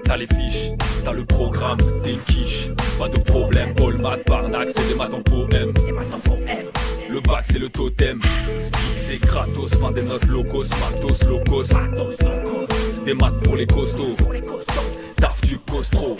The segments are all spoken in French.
T'as les fiches, t'as le programme, t'es une quiche. Pas de problème, all math, Barnac, c'est des maths en poème. Le bac c'est le totem, X c'est gratos, fin des notes locos, matos locos. Des maths pour les costauds, taf du costro.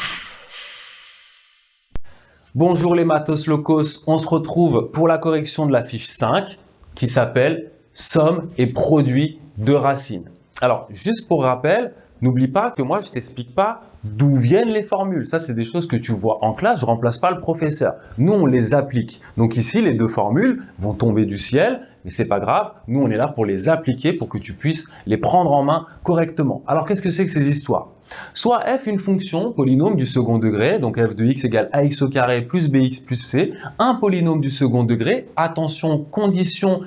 Bonjour les matos locos, on se retrouve pour la correction de la fiche 5 qui s'appelle somme et produit de racines. Alors juste pour rappel, n'oublie pas que moi je t'explique pas d'où viennent les formules. Ça c'est des choses que tu vois en classe, je remplace pas le professeur. Nous on les applique. Donc ici les deux formules vont tomber du ciel, mais c'est pas grave. Nous on est là pour les appliquer pour que tu puisses les prendre en main correctement. Alors qu'est-ce que c'est que ces histoires? Soit f une fonction polynôme du second degré, donc f de x égale ax au carré plus bx plus c, un polynôme du second degré, attention, condition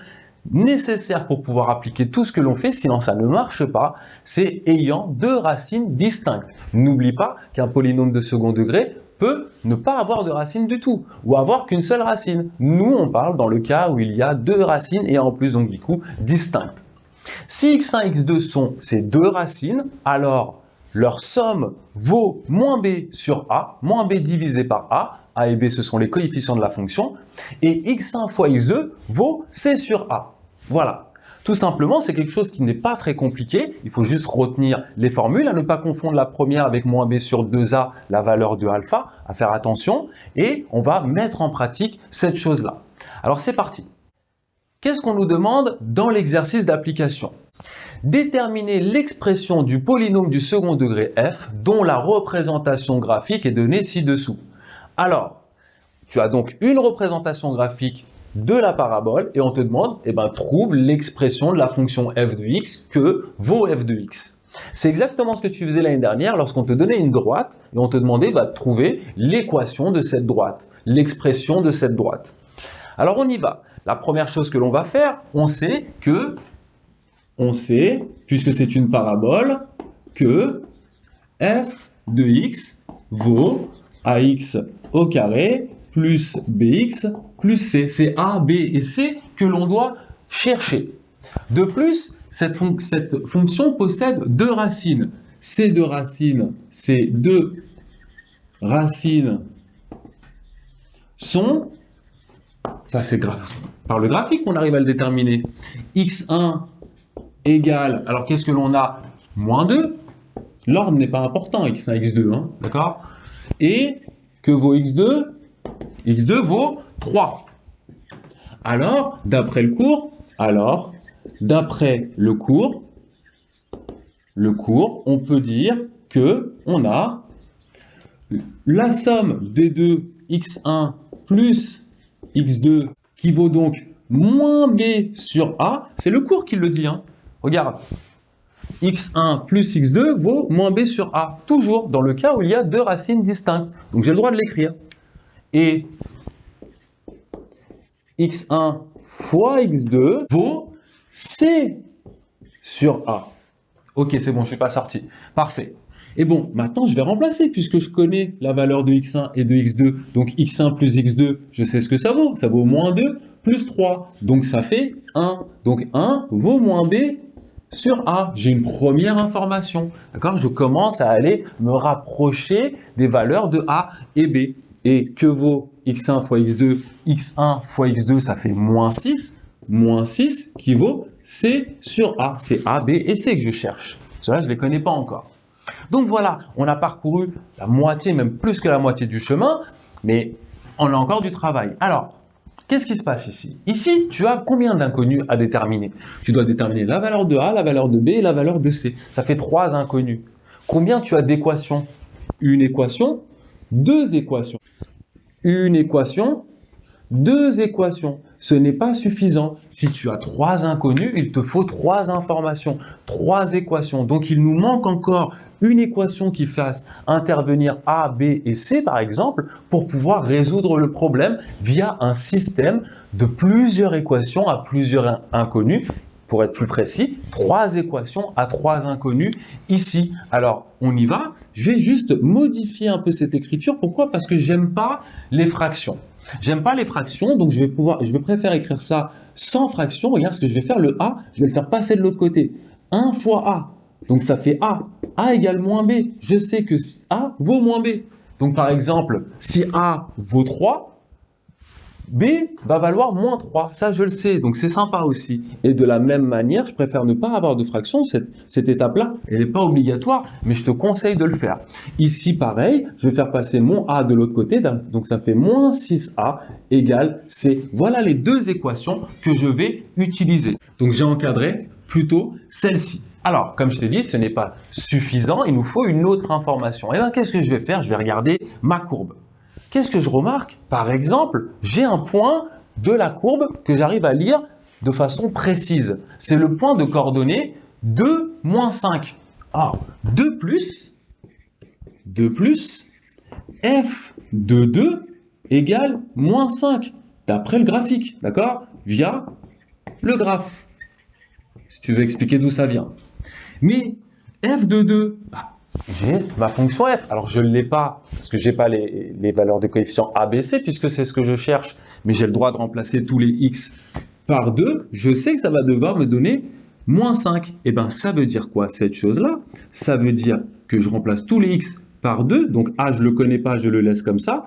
nécessaire pour pouvoir appliquer tout ce que l'on fait, sinon ça ne marche pas, c'est ayant deux racines distinctes. N'oublie pas qu'un polynôme de second degré peut ne pas avoir de racine du tout, ou avoir qu'une seule racine. Nous, on parle dans le cas où il y a deux racines et en plus, donc du coup, distinctes. Si x1 et x2 sont ces deux racines, alors leur somme vaut moins b sur a, moins b divisé par a et b ce sont les coefficients de la fonction, et x1 fois x2 vaut c sur a. Voilà. Tout simplement, c'est quelque chose qui n'est pas très compliqué, il faut juste retenir les formules, à ne pas confondre la première avec moins b sur 2a, la valeur de alpha, à faire attention, et on va mettre en pratique cette chose-là. Alors c'est parti. Qu'est-ci qu'on nous demande dans l'exercice d'application? Déterminer l'expression du polynôme du second degré f dont la représentation graphique est donnée ci-dessous. Alors, tu as donc une représentation graphique de la parabole et on te demande, trouve l'expression de la fonction f de x que vaut f de x. C'est exactement ce que tu faisais l'année dernière lorsqu'on te donnait une droite et on te demandait de trouver l'équation de cette droite, l'expression de cette droite. Alors on y va. La première chose que l'on va faire, on sait, puisque c'est une parabole, que f de x vaut ax au carré plus bx plus c. C'est a, b et c que l'on doit chercher. De plus, cette fonction possède deux racines. Ces deux racines sont, ça c'est par le graphique qu'on arrive à le déterminer, x1 égale, alors qu'est-ce que l'on a? Moins 2, l'ordre n'est pas important, x1, x2, hein, d'accord? Et que vaut x2? x2 vaut 3. Alors, d'après le cours, on peut dire que on a la somme des deux x1 plus x2 qui vaut donc moins b sur a, c'est le cours qui le dit, hein. Regarde, x1 plus x2 vaut moins b sur a, toujours dans le cas où il y a deux racines distinctes. Donc j'ai le droit de l'écrire. Et x1 fois x2 vaut c sur a. Ok, c'est bon, je ne suis pas sorti. Parfait. Et bon, maintenant je vais remplacer puisque je connais la valeur de x1 et de x2. Donc x1 plus x2, je sais ce que ça vaut. Ça vaut moins 2 plus 3. Donc ça fait 1. Donc 1 vaut moins b sur a. J'ai une première information. D'accord? Je commence à aller me rapprocher des valeurs de a et b. Et que vaut x1 fois x2? x1 fois x2, ça fait moins 6. Moins 6 qui vaut c sur a. C'est a, b et c que je cherche. Cela, je ne les connais pas encore. Donc voilà, on a parcouru la moitié, même plus que la moitié du chemin, mais on a encore du travail. Alors, qu'est-ce qui se passe ici? Ici, tu as combien d'inconnus à déterminer? Tu dois déterminer la valeur de A, la valeur de B et la valeur de C. Ça fait 3 inconnus. Combien tu as d'équations? Une équation, deux équations. Une équation, deux équations. Ce n'est pas suffisant. Si tu as 3 inconnus, il te faut 3 informations, 3 équations. Donc, il nous manque encore une équation qui fasse intervenir A, B et C, par exemple, pour pouvoir résoudre le problème via un système de plusieurs équations à plusieurs inconnus. Pour être plus précis, 3 équations à 3 inconnus ici. Alors, on y va. Je vais juste modifier un peu cette écriture. Pourquoi? Parce que j'aime pas les fractions. J'aime pas les fractions, donc je vais préférer écrire ça sans fraction. Regarde ce que je vais faire, le A, je vais le faire passer de l'autre côté. 1 fois A, donc ça fait A A égale moins B. Je sais que A vaut moins B. Donc, par exemple, si A vaut 3, B va valoir moins 3, ça je le sais, donc c'est sympa aussi. Et de la même manière, je préfère ne pas avoir de fraction, cette étape-là, elle n'est pas obligatoire, mais je te conseille de le faire. Ici, pareil, je vais faire passer mon A de l'autre côté, donc ça fait moins 6A égale C. Voilà les deux équations que je vais utiliser. Donc j'ai encadré plutôt celle-ci. Alors, comme je t'ai dit, ce n'est pas suffisant, il nous faut une autre information. Et bien, qu'est-ce que je vais faire? Je vais regarder ma courbe. Qu'est-ce que je remarque? Par exemple, j'ai un point de la courbe que j'arrive à lire de façon précise. C'est le point de coordonnées 2, moins 5. Ah, 2 plus f de 2 égale moins 5, d'après le graphique, d'accord? Via le graphe, si tu veux expliquer d'où ça vient. Mais f de 2, j'ai ma fonction f. Alors, je ne l'ai pas, parce que je n'ai pas les valeurs de coefficient A, B, C, puisque c'est ce que je cherche, mais j'ai le droit de remplacer tous les x par 2. Je sais que ça va devoir me donner moins 5. Et bien, ça veut dire quoi, cette chose-là? Ça veut dire que je remplace tous les x par 2. Donc, A, je ne le connais pas, je le laisse comme ça.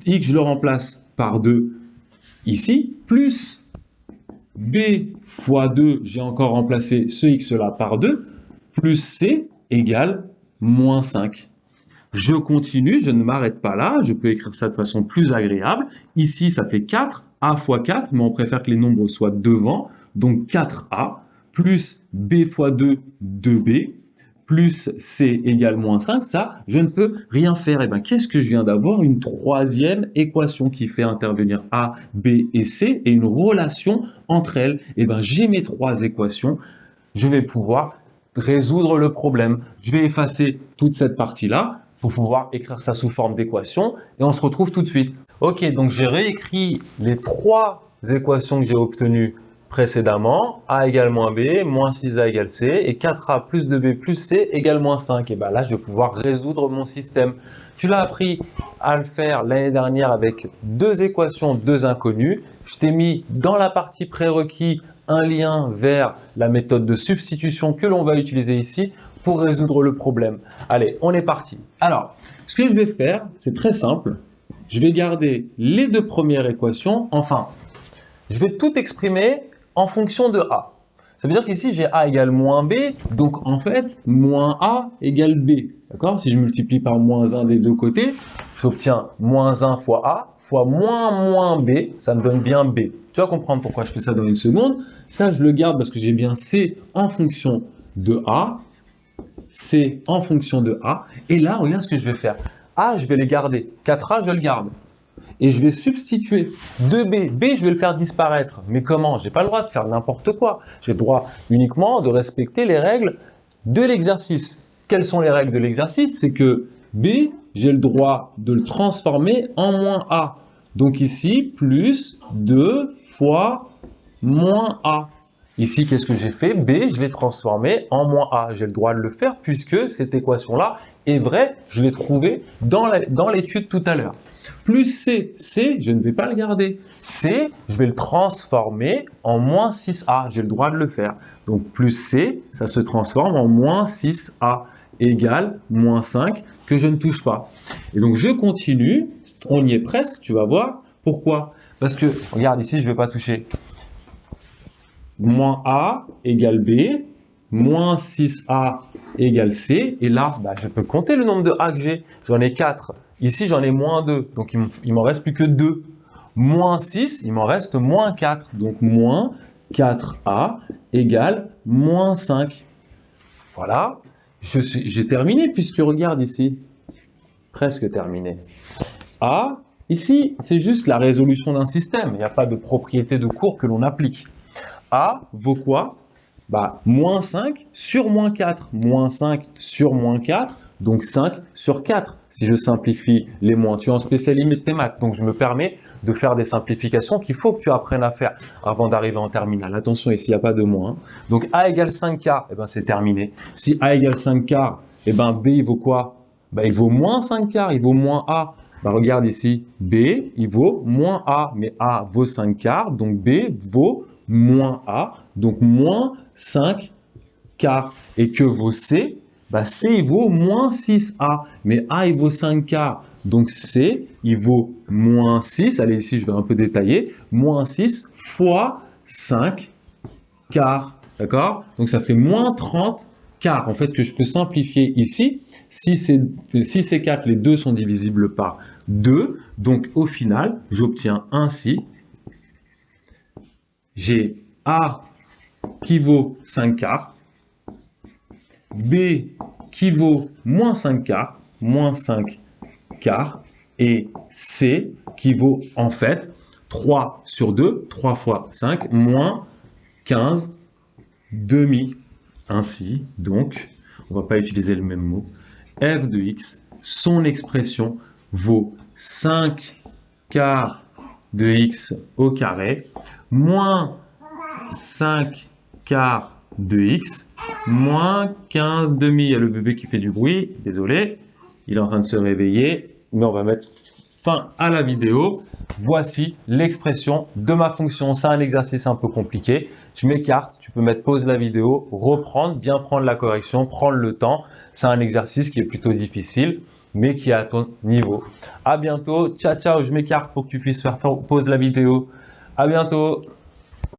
X, je le remplace par 2 ici, plus B fois 2, j'ai encore remplacé ce x-là par 2, plus C égale moins 5. Je continue, je ne m'arrête pas là, je peux écrire ça de façon plus agréable. Ici, ça fait 4, A fois 4, mais on préfère que les nombres soient devant, donc 4A, plus B fois 2, 2B, plus C égale moins 5, ça, je ne peux rien faire. Et bien, qu'est-ce que je viens d'avoir? Une troisième équation qui fait intervenir A, B et C, et une relation entre elles. Et bien, j'ai mes trois équations, je vais pouvoir résoudre le problème. Je vais effacer toute cette partie-là pour pouvoir écrire ça sous forme d'équation et on se retrouve tout de suite. Ok, donc j'ai réécrit les trois équations que j'ai obtenues précédemment. A égale moins B, moins 6A égale C et 4A plus 2B plus C égale moins 5. Et bien là, je vais pouvoir résoudre mon système. Tu l'as appris à le faire l'année dernière avec deux équations, deux inconnues. Je t'ai mis dans la partie prérequis un lien vers la méthode de substitution que l'on va utiliser ici pour résoudre le problème. Allez, on est parti. Alors, ce que je vais faire, c'est très simple. Je vais garder les deux premières équations. Enfin, je vais tout exprimer en fonction de A. Ça veut dire qu'ici, j'ai A égale moins B. Donc, en fait, moins A égale B. D'accord? Si je multiplie par moins 1 des deux côtés, j'obtiens moins 1 fois A fois moins B. Ça me donne bien B. Tu vas comprendre pourquoi je fais ça dans une seconde. Ça, je le garde parce que j'ai bien C en fonction de A. C en fonction de A. Et là, regarde ce que je vais faire. A, je vais les garder. 4A, je le garde. Et je vais substituer 2B. B, je vais le faire disparaître. Mais comment? Je n'ai pas le droit de faire n'importe quoi. J'ai le droit uniquement de respecter les règles de l'exercice. Quelles sont les règles de l'exercice? C'est que B, j'ai le droit de le transformer en moins A. Donc ici, plus 2 fois moins A. Ici, qu'est-ce que j'ai fait? B, je l'ai transformé en moins A. J'ai le droit de le faire puisque cette équation-là est vraie. Je l'ai trouvée dans l'étude tout à l'heure. Plus C, C, je ne vais pas le garder. C, je vais le transformer en moins 6A. J'ai le droit de le faire. Donc, plus C, ça se transforme en moins 6A égale moins 5 que je ne touche pas. Et donc, je continue. On y est presque, tu vas voir. Pourquoi? Parce que, regarde ici, je ne vais pas toucher. Moins A égale B, moins 6A égale C. Et là, je peux compter le nombre de A que j'ai. J'en ai 4. Ici, j'en ai moins 2. Donc, il m'en reste plus que 2. Moins 6, il m'en reste moins 4. Donc, moins 4A égale moins 5. Voilà. J'ai terminé puisque regarde ici. Presque terminé. A, ici, c'est juste la résolution d'un système. Il n'y a pas de propriété de cours que l'on applique. A vaut quoi? Moins 5 sur moins 4. Moins 5 sur moins 4, donc 5 sur 4. Si je simplifie les moins, tu es en spécialité tes maths, donc je me permets de faire des simplifications qu'il faut que tu apprennes à faire avant d'arriver en terminale. Attention, ici, il n'y a pas de moins. Donc A égale 5K, c'est terminé. Si A égale 5K, B, il vaut quoi? Il vaut moins 5K, il vaut moins A. Regarde ici, B, il vaut moins A, mais A vaut 5 quarts, donc B vaut moins A, donc moins 5 quarts. Et que vaut C? Bah, C, il vaut moins 6A. Mais A, il vaut 5 quarts. Donc, C, il vaut moins 6. Allez, ici, je vais un peu détailler. Moins 6 fois 5 quarts. D'accord? Donc, ça fait moins 30 quarts. En fait, que je peux simplifier ici. Si c'est 4, les deux sont divisibles par 2. Donc, au final, j'obtiens ainsi, j'ai A qui vaut 5 quarts, B qui vaut moins 5 quarts, moins 5 quarts, et C qui vaut en fait 3 sur 2, 3 fois 5, moins 15 demi. Ainsi, donc, on ne va pas utiliser le même mot, f de x, son expression vaut 5 quarts de x au carré, moins 5 quarts de x, moins 15 demi. Il y a le bébé qui fait du bruit, désolé, il est en train de se réveiller, mais on va mettre fin à la vidéo. Voici l'expression de ma fonction. C'est un exercice un peu compliqué. Je m'écarte, tu peux mettre pause la vidéo, reprendre, bien prendre la correction, prendre le temps. C'est un exercice qui est plutôt difficile, mais qui est à ton niveau. À bientôt. Ciao, ciao. Je m'écarte pour que tu puisses faire pause la vidéo. À bientôt.